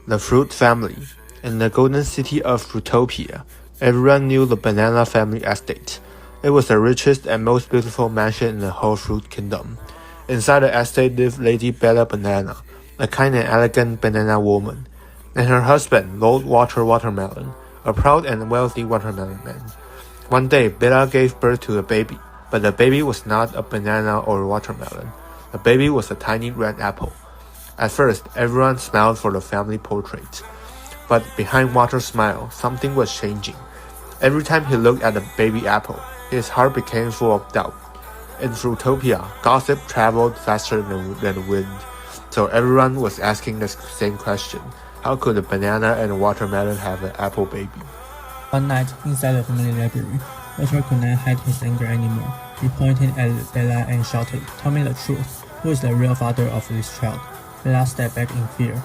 The Fruit Family. In the golden city of Fruitopia, everyone knew the Banana Family estate. It was the richest and most beautiful mansion in the whole fruit kingdom. Inside the estate lived Lady Bella Banana, a kind and elegant banana woman, and her husband, Lord Walter Watermelon, a proud and wealthy watermelon man. One day, Bella gave birth to a baby, but the baby was not a banana or a watermelon. The baby was a tiny red apple. At first, everyone smiled for the family portrait. But behind Walter's smile, something was changing. Every time he looked at the baby apple, his heart became full of doubt. In Fruitopia, gossip traveled faster than the wind, so everyone was asking the same question. How could a banana and a watermelon have an apple baby? One night, inside the family library, Walter could not hide his anger anymore. He pointed at Bella and shouted, "Tell me the truth. Who is the real father of this child?" Bella stepped back in fear,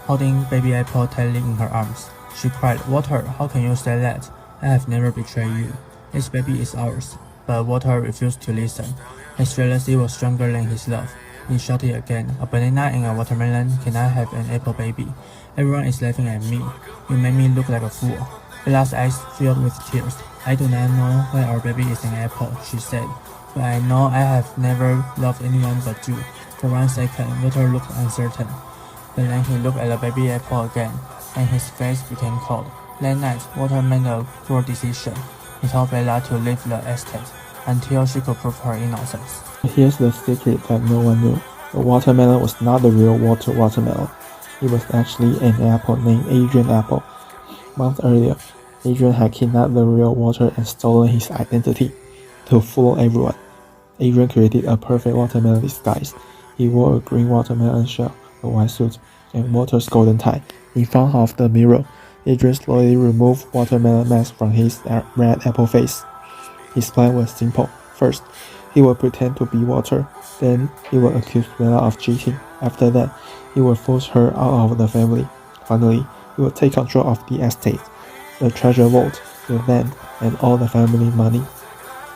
holding baby apple tightly in her arms. She cried, "Walter, how can you say that? I have never betrayed you. This baby is ours." But Walter refused to listen. His jealousy was stronger than his love. He shouted again, "A banana and a watermelon cannot have an apple baby. Everyone is laughing at me. You made me look like a fool." Bella's eyes filled with tears. "I do not know why our baby is an apple," she said, "but I know I have never loved anyone but you." For 1 second, Walter looked uncertain, but then he looked at the baby apple again, and his face became cold. That night, Walter made a cruel decision. He told Bella to leave the estate until she could prove her innocence. Here's the secret that no one knew. The watermelon was not the real Walter Watermelon. It was actually an apple named Adrian Apple. Months earlier, Adrian had kidnapped the real Walter and stolen his identity. To fool everyone, Adrian created a perfect watermelon disguise. He wore a green watermelon shell, a white suit, and Walter's golden tie. In front of the mirror, Adrian slowly removed watermelon mask from his red apple face. His plan was simple. First, he would pretend to be Walter. Then, he would accuse Bella of cheating. After that, he would force her out of the family. Finally, he would take control of the estate, the treasure vault, the land, and all the family money.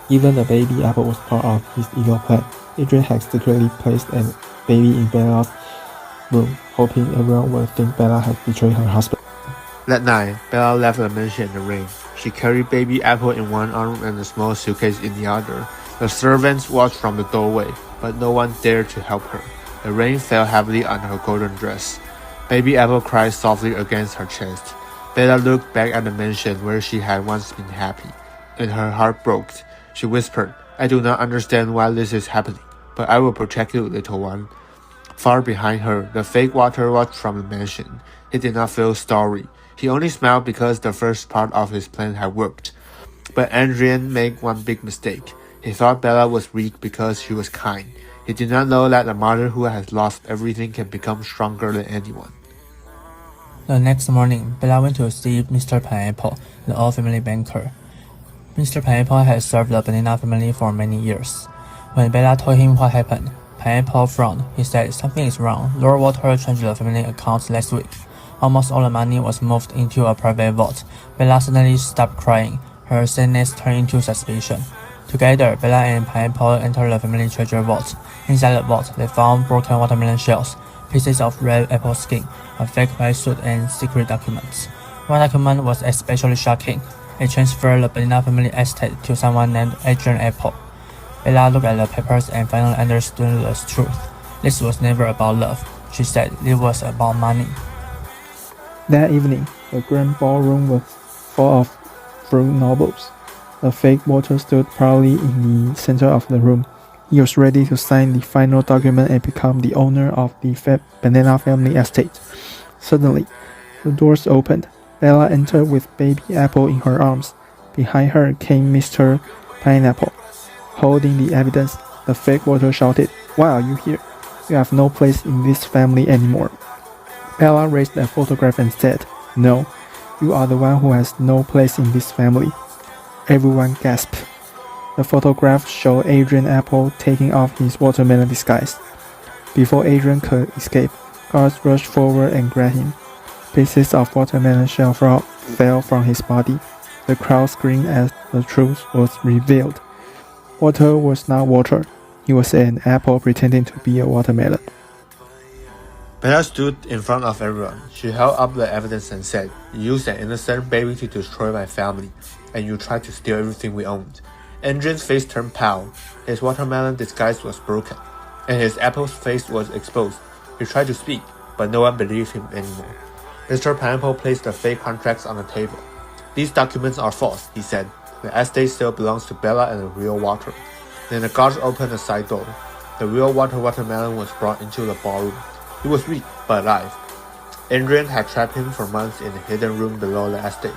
Even the baby apple was part of his evil plan. Adrian had secretly placed a baby in Bella's room, hoping everyone would think Bella had betrayed her husband. That night, Bella left the mansion in the rain. She carried baby apple in one arm and a small suitcase in the other. The servants watched from the doorway, but no one dared to help her. The rain fell heavily on her golden dress. Baby apple cried softly against her chest. Bella looked back at the mansion where she had once been happy, and her heart broke. She whispered, "I do not understand why this is happening, but I will protect you, little one." Far behind her, the fake Walter watched from the mansion. He did not feel sorry. He only smiled because the first part of his plan had worked. But Adrian made one big mistake. He thought Bella was weak because she was kind. He did not know that a mother who has lost everything can become stronger than anyone. The next morning, Bella went to see Mr. Pineapple, the old family banker. Mr. Pineapple had served the banana family for many years. When Bella told him what happened, Pineapple frowned. He said, "Something is wrong. Lord Walter changed the family accounts last week. Almost all the money was moved into a private vault." Bella suddenly stopped crying. Her sadness turned into suspicion. Together, Bella and Pineapple entered the family treasure vault. Inside the vault, they found broken watermelon shells, pieces of red apple skin, a fake white suit, and secret documents. One document was especially shocking. It transferred the banana family estate to someone named Adrian Apple. Bella looked at the papers and finally understood the truth. This was never about love, she said. It was about money. That evening, the grand ballroom was full of fruit nobles. The fake Walter stood proudly in the center of the room. He was ready to sign the final document and become the owner of the banana family estate. Suddenly, the doors opened. Bella entered with baby apple in her arms. Behind her came Mr. Pineapple. Holding the evidence, the fake Walter shouted, "Why are you here? You have no place in this family anymore." Bella raised a photograph and said, "No, you are the one who has no place in this family." Everyone gasped. The photograph showed Adrian Apple taking off his watermelon disguise. Before Adrian could escape, guards rushed forward and grabbed him. Pieces of watermelon shell fell from his body. The crowd screamed as the truth was revealed. Walter was not Walter. He was an apple pretending to be a watermelon. Bella stood in front of everyone. She held up the evidence and said, "You used an innocent baby to destroy my family, and you tried to steal everything we owned." Adrian's face turned pale. His watermelon disguise was broken, and his apple's face was exposed. He tried to speak, but no one believed him anymore. Mr. Pineapple placed the fake contracts on the table. "These documents are false," he said. "The estate still belongs to Bella and the real water." Then the guards opened the side door. The real watermelon was brought into the ballroom. He was weak, but alive. Adrian had trapped him for months in a hidden room below the estate.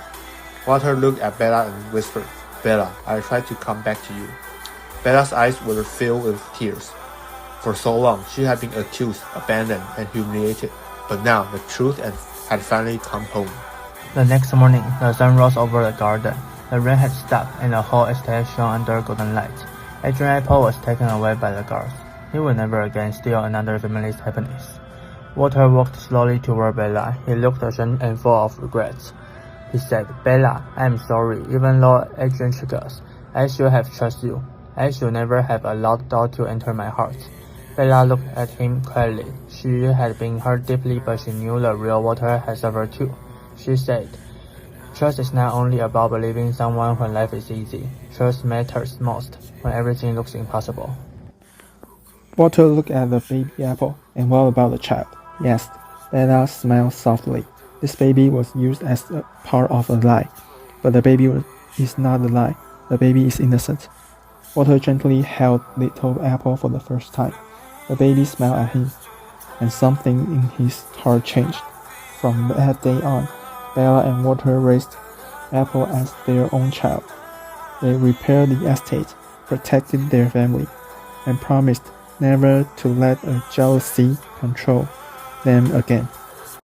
Water looked at Bella and whispered, "Bella, I tried to come back to you." Bella's eyes were filled with tears. For so long, she had been accused, abandoned, and humiliated. But now, the truth had finally come home. The next morning, the sun rose over the garden. The rain had stopped, and the whole estate shone under golden light. Adrian Apple was taken away by the guards. He would never again steal another family's happiness. Walter walked slowly toward Bella. He looked ashamed and full of regrets. He said, "Bella, I am sorry, even though Adrian tricked us. I should have trusted you. I should never have allowed doubt to enter my heart." Bella looked at him quietly. She had been hurt deeply, but she knew the real Walter had suffered too. She said, "Trust is not only about believing someone when life is easy. Trust matters most when everything looks impossible." Walter looked at the baby apple. "And what about the child?" he asked. Bella smiled softly. "This baby was used as a part of a lie. But the baby is not a lie. The baby is innocent." Walter gently held little Apple for the first time. The baby smiled at him, and something in his heart changed. From that day on, Bella and Walter raised Apple as their own child. They repaired the estate, protected their family, and promised never to let a jealousy control them again.